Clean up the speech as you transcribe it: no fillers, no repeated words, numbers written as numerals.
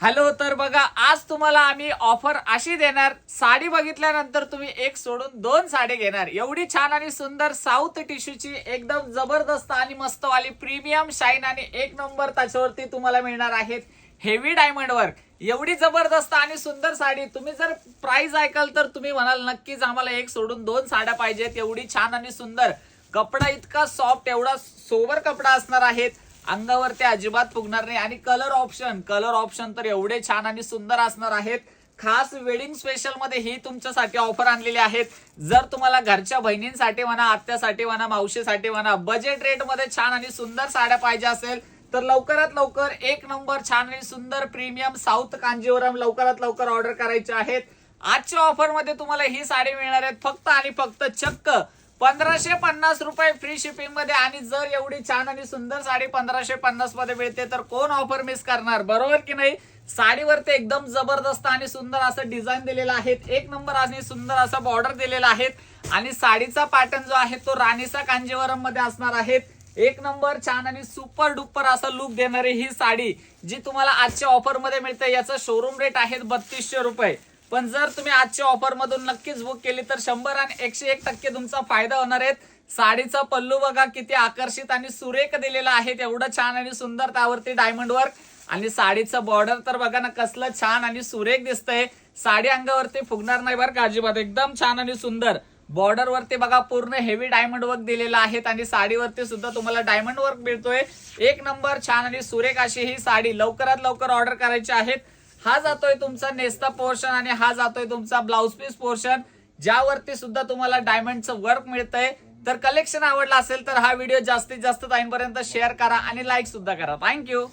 Hello, तर बघा आज तुम्हाला आम्ही ऑफर अशी देणार, साडी बघितल्यानंतर तुम्ही एक सोडून दोन साडी घेणार. एवढी छान आणि सुंदर साऊथ टिश्यूची एकदम जबरदस्त आणि मस्त वाली प्रीमियम शाईन आणि एक नंबर त्याच्यावरती तुम्हाला मिळणार आहेत हेवी डायमंड वर्क. एवढी जबरदस्त आणि सुंदर साडी तुम्ही जर प्राइस ऐकाल तर तुम्ही म्हणाल नक्कीच आम्हाला एक सोडून दोन साड्या पाहिजेत. एवढी छान आणि सुंदर, कपडा इतका सॉफ्ट, एवढा सोबर कपडा असणार आहेत, अंगावर ते अजिबात फुगणार नाही. आणि कलर ऑप्शन तर एवढे छान आणि सुंदर असणार आहेत. खास वेडिंग स्पेशल मध्ये ही तुमच्यासाठी ऑफर आणलेली आहेत. जर तुम्हाला घरच्या बहिणींसाठी म्हणा, आत्यासाठी म्हणा, मावशीसाठी म्हणा, बजेट रेट मध्ये छान आणि सुंदर साड्या पाहिजे असेल तर लवकरात लवकर एक नंबर छान आणि सुंदर प्रीमियम साऊथ कांजीवरम लवकरात लवकर ऑर्डर करायचे आहेत. आजच्या ऑफर मध्ये तुम्हाला ही साडी मिळणार आहेत फक्त आणि फक्त चक्क 1550 रुपये फ्री शिपिंग मध्ये. आणि जर एवढी छान आणि सुंदर साडी 1550 मध्ये मिळते तर कोण ऑफर मिस करणार, बरोबर की नाही. साडीवरती एकदम जबरदस्त आणि सुंदर असं डिझाईन दिलेलं आहे, एक नंबर आणि सुंदर असा बॉर्डर दिलेला आहे. आणि साडीचा पॅटर्न जो आहे तो राणीसा कांजीवरम मध्ये असणार आहे. एक नंबर छान आणि सुपर डुपर असा लुक देणारी ही साडी जी तुम्हाला आजच्या ऑफर मध्ये मिळते. याचा शोरूम रेट आहे 3200 रुपये. पण जर तुम्ही आजच्या ऑफर मधून नक्कीच बुक केली तर 100 आणि 101% तुमचा फायदा होणार आहे. साडीचा पल्लू बघा किती आकर्षित आणि सुरेख दिलेला आहे, एवढं छान आणि सुंदर त्यावरती डायमंड वर्क. आणि साडीचं बॉर्डर तर बघा ना कसलं छान आणि सुरेख दिसतंय. साडी अंगावरती फुगणार नाही बरं का अजिबात, एकदम छान आणि सुंदर. बॉर्डर वरती बघा पूर्ण हेवी डायमंड वर्क दिलेला आहे आणि साडीवरती सुद्धा तुम्हाला डायमंड वर्क मिळतोय. एक नंबर छान आणि सुरेख अशी ही साडी लवकरात लवकर ऑर्डर करायची आहेत. हा जातोय तुमचा नेस्ता पोर्शन आणि हा जातोय तुमचा ब्लाउज पीस पोर्शन, ज्यावरती सुद्धा तुम्हाला डायमंडचं वर्क मिळतंय. तर कलेक्शन आवडला असेल तर हा व्हिडिओ जास्तीत जास्त ताईंपर्यंत शेअर करा आणि लाईक सुद्धा करा. थँक्यू.